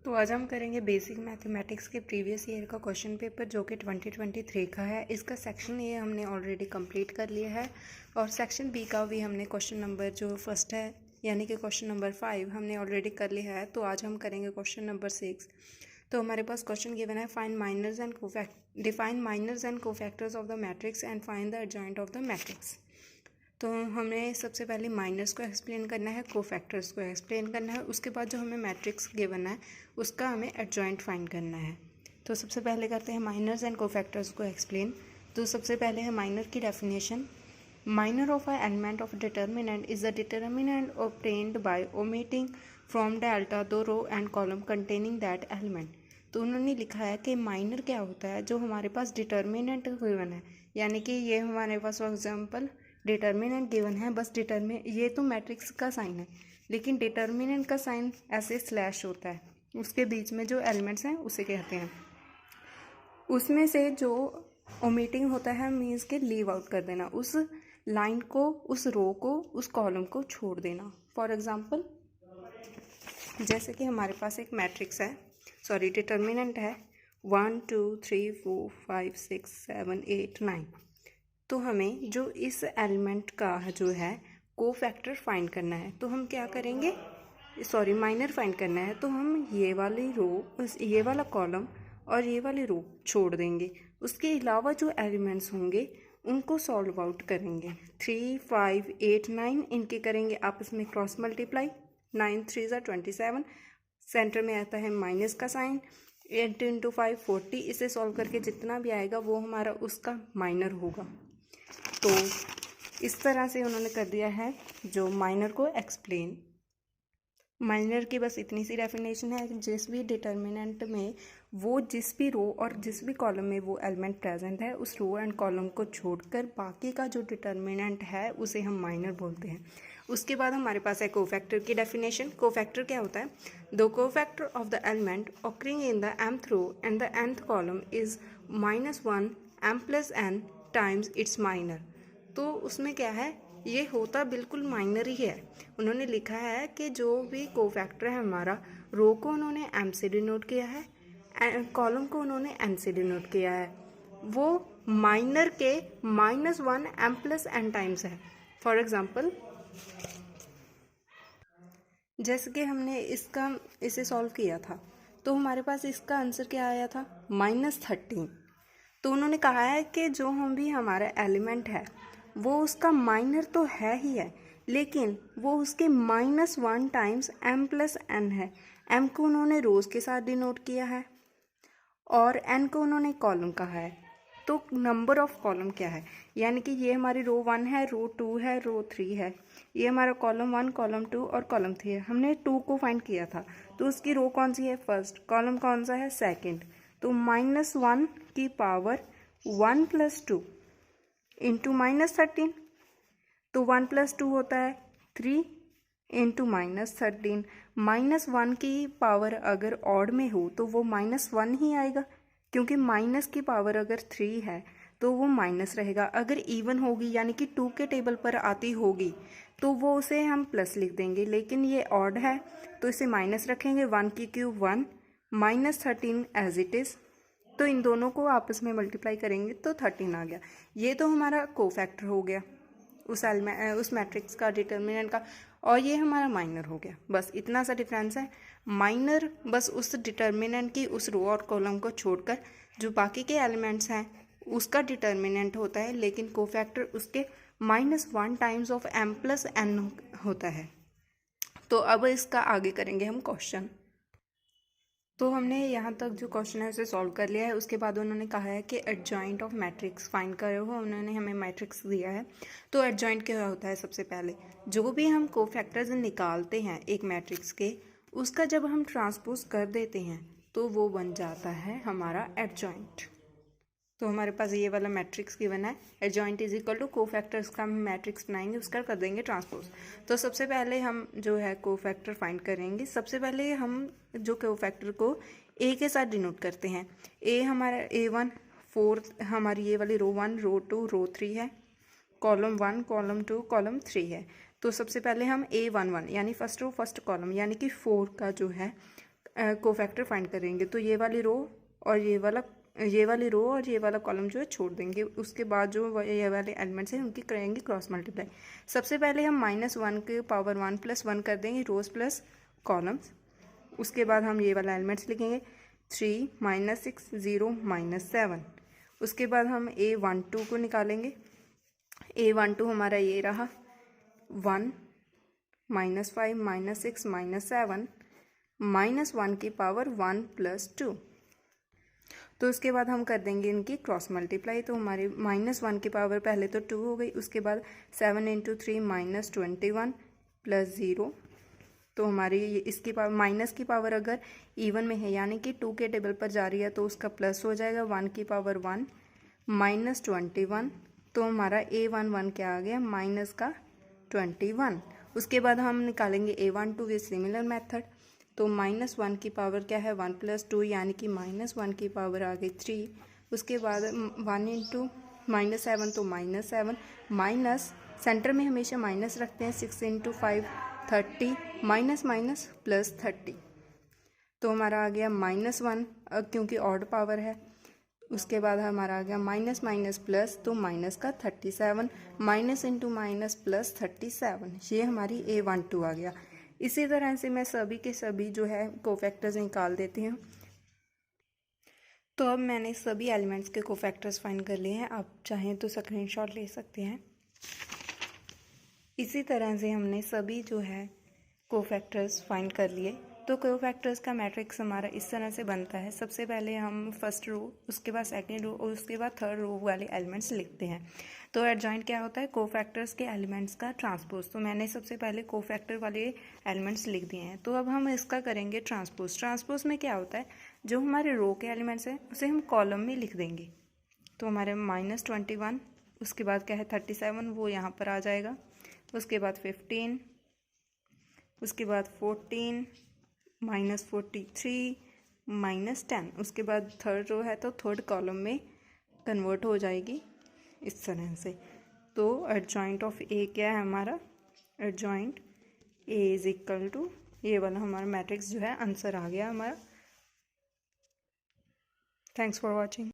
तो आज हम करेंगे बेसिक मैथमेटिक्स के प्रीवियस ईयर का क्वेश्चन पेपर जो कि 2023 का है। इसका सेक्शन ए हमने ऑलरेडी कंप्लीट कर लिया है और सेक्शन बी का भी हमने क्वेश्चन नंबर जो फर्स्ट है यानी कि क्वेश्चन नंबर 5 हमने ऑलरेडी कर लिया है। तो आज हम करेंगे क्वेश्चन नंबर 6। तो हमारे पास क्वेश्चन गिवन है define minors and cofactors of the matrix and find the adjoint of the matrix. तो हमें सबसे पहले माइनर्स को एक्सप्लेन करना है, कोफैक्टर्स को एक्सप्लेन करना है, उसके बाद जो हमें मैट्रिक्स गिवन है उसका हमें एडजॉइंट फाइंड करना है। तो सबसे पहले करते हैं माइनर्स एंड कोफैक्टर्स को एक्सप्लेन। तो सबसे पहले है माइनर की definition. Minor of a element of determinant is the determinant obtained by omitting from delta दो row and column containing that element. तो उन्होंने लिखा है कि माइनर क्या होता है, जो हमारे पास डिटर्मिनेंट गिवन है, यानी कि ये हमारे पास फॉर एग्जाम्पल डिटर्मिनेंट गिवन है, बस ये तो मैट्रिक्स का साइन है, लेकिन डिटर्मिनेंट का साइन ऐसे स्लैश होता है, उसके बीच में जो एलिमेंट्स हैं उसे कहते हैं। उसमें से जो ओमिटिंग होता है मीन्स के लीव आउट कर देना, उस लाइन को, उस रो को, उस कॉलम को छोड़ देना। फॉर एग्जांपल जैसे कि हमारे पास एक मैट्रिक्स है, डिटर्मिनेंट है 1 2 3 4 5 6 7 8 9। तो हमें जो इस एलिमेंट का जो है कोफैक्टर फाइंड करना है, तो हम क्या करेंगे, माइनर फाइंड करना है, तो हम ये वाली रो, ये वाला कॉलम और ये वाली रो छोड़ देंगे। उसके अलावा जो एलिमेंट्स होंगे उनको सॉल्व आउट करेंगे। 3 5 8 9 इनके करेंगे आपस में क्रॉस मल्टीप्लाई, 9 3 ज़ा 27, सेंटर में आता है माइनस का साइन, 8 इंटू 5 40। इसे सॉल्व करके जितना भी आएगा वो हमारा उसका माइनर होगा। तो इस तरह से उन्होंने कर दिया है जो माइनर को एक्सप्लेन। माइनर की बस इतनी सी डेफिनेशन है कि जिस भी डिटर्मिनेंट में वो जिस भी रो और जिस भी कॉलम में वो एलिमेंट प्रेजेंट है, उस रो एंड कॉलम को छोड़कर बाकी का जो डिटर्मिनेंट है उसे हम माइनर बोलते हैं। उसके बाद हमारे पास है कोफैक्टर की डेफिनेशन। कोफैक्टर क्या होता है, the cofactor of the element occurring in the mth row and the nth column is -1 m + n times its minor. तो उसमें क्या है, ये होता बिल्कुल माइनर ही है। उन्होंने लिखा है कि जो भी कोफैक्टर है हमारा, रो को उन्होंने m से डिनोट किया है, कॉलम को उन्होंने n से डिनोट किया है, वो माइनर के -1 m + n टाइम्स है। फॉर एग्जाम्पल जैसे कि हमने इसे सॉल्व किया था, तो हमारे पास इसका आंसर क्या आया था, -13। तो उन्होंने कहा है कि जो हम भी हमारा एलिमेंट है वो उसका माइनर तो है ही है, लेकिन वो उसके -1 टाइम्स m + n है। m को उन्होंने रोज के साथ डिनोट किया है और n को उन्होंने कॉलम कहा है। तो नंबर ऑफ कॉलम क्या है, यानी कि ये हमारी रो 1 है, रो 2 है, रो 3 है, ये हमारा कॉलम 1, कॉलम 2 और कॉलम 3 है। हमने 2 को फाइंड किया था, तो उसकी रो कौन सी है, फर्स्ट, कॉलम कौन सा है, सेकंड। तो -1 की पावर 1 + 2 इंटू -13, तो 1 + 2 होता है 3 इंटू -13। -1 की पावर अगर ऑड में हो तो वो -1 ही आएगा, क्योंकि माइनस की पावर अगर 3 है तो वो माइनस रहेगा। अगर इवन होगी यानी कि 2 के टेबल पर आती होगी तो वो उसे हम प्लस लिख देंगे, लेकिन ये ऑड है तो इसे माइनस रखेंगे। 1 की क्यूब 1, -13 एज इट इज़। तो इन दोनों को आपस में मल्टीप्लाई करेंगे तो 13 आ गया। ये तो हमारा कोफैक्टर हो गया उस मैट्रिक्स का, डिटर्मिनेंट का, और ये हमारा माइनर हो गया। बस इतना सा डिफरेंस है। माइनर बस उस डिटर्मिनेंट की उस रो और कॉलम को छोड़कर जो बाकी के एलिमेंट्स हैं उसका डिटर्मिनेंट होता है, लेकिन कोफैक्टर उसके -1 टाइम्स ऑफ m + n होता है। तो अब इसका आगे करेंगे हम क्वेश्चन। तो हमने यहाँ तक जो क्वेश्चन है उसे सॉल्व कर लिया है। उसके बाद उन्होंने कहा है कि एडजॉइंट ऑफ मैट्रिक्स फाइंड करो हो, उन्होंने हमें मैट्रिक्स दिया है। तो एडजॉइंट क्या होता है, सबसे पहले जो भी हम कोफैक्टर्स निकालते हैं एक मैट्रिक्स के, उसका जब हम ट्रांसपोज कर देते हैं तो वो बन जाता है हमारा एडजॉइंट। तो हमारे पास ये वाला मैट्रिक्स गिवन है, adjoint is equal to cofactors का हम मैट्रिक्स बनाएंगे, उसका कर देंगे ट्रांसपोज। तो सबसे पहले हम जो है कोफैक्टर फाइंड करेंगे। सबसे पहले हम जो कोफैक्टर को ए के साथ डिनोट करते हैं। ए हमारा A1 4, हमारी ये वाली रो 1, रो 2, रो 3 है, कॉलम 1, कॉलम 2, कॉलम 3 है। तो सबसे पहले हम A11 यानी फर्स्ट रो फर्स्ट कॉलम यानी कि 4 का जो है कोफैक्टर फाइंड करेंगे। तो ये वाली रो और ये वाला कॉलम जो है छोड़ देंगे। उसके बाद जो ये वाले एलिमेंट्स हैं उनकी करेंगे क्रॉस मल्टीप्लाई। सबसे पहले हम -1 के पावर 1 + 1 कर देंगे रोज़ प्लस कॉलम्स। उसके बाद हम ये वाला एलिमेंट्स लिखेंगे 3 -6 0 -7। उसके बाद हम A12 को निकालेंगे। A12 हमारा ये रहा 1 -5 -6 -7 -1 की पावर 1 + 2। तो उसके बाद हम कर देंगे इनकी क्रॉस मल्टीप्लाई। तो हमारी -1 की पावर पहले तो 2 हो गई, उसके बाद 7 × 3 -21 + 0। तो हमारी इसकी पावर माइनस की पावर अगर इवन में है यानी कि 2 के टेबल पर जा रही है तो उसका प्लस हो जाएगा 1 की पावर 1 -21। तो हमारा A11 क्या आ गया माइनस का 21। उसके बाद हम निकालेंगे A12 विद सिमिलर मेथड। तो -1 की पावर क्या है 1 + 2 यानी कि -1 की पावर आ गई 3। उसके बाद 1 × -7 तो -7 माइनस सेंटर में हमेशा माइनस रखते हैं 6 × 5 30 माइनस प्लस 30। तो हमारा आ गया -1 क्योंकि ऑड पावर है। उसके बाद हमारा आ गया माइनस प्लस तो माइनस का 37 माइनस × माइनस प्लस 37। ये हमारी A12 आ गया। इसी तरह से मैं सभी के सभी जो है कोफैक्टर्स निकाल देती हूँ। तो अब मैंने सभी एलिमेंट्स के कोफैक्टर्स फाइंड कर लिए हैं। आप चाहें तो स्क्रीनशॉट ले सकते हैं। इसी तरह से हमने सभी जो है कोफैक्टर्स फाइंड कर लिए। तो कोफैक्टर्स का मैट्रिक्स हमारा इस तरह से बनता है। सबसे पहले हम फर्स्ट रो, उसके बाद सेकंड रो और उसके बाद थर्ड रो वाले एलिमेंट्स लिखते हैं। तो एडजॉइंट क्या होता है कोफैक्टर्स के एलिमेंट्स का ट्रांसपोज। तो मैंने सबसे पहले कोफैक्टर वाले एलिमेंट्स लिख दिए हैं। तो अब हम इसका करेंगे ट्रांसपोज। ट्रांसपोज में क्या होता है जो हमारे रो के एलिमेंट्स हैं उसे हम कॉलम में लिख देंगे। तो हमारे -21, उसके बाद क्या है 37 वो यहाँ पर आ जाएगा। उसके बाद 15, उसके बाद 14 -43 -10। उसके बाद थर्ड रो है तो थर्ड कॉलम में कन्वर्ट हो जाएगी इस तरह से। तो एडजॉइंट ऑफ ए क्या है हमारा एडजॉइंट A = ये वाला हमारा मैट्रिक्स जो है आंसर आ गया हमारा। Thanks for watching.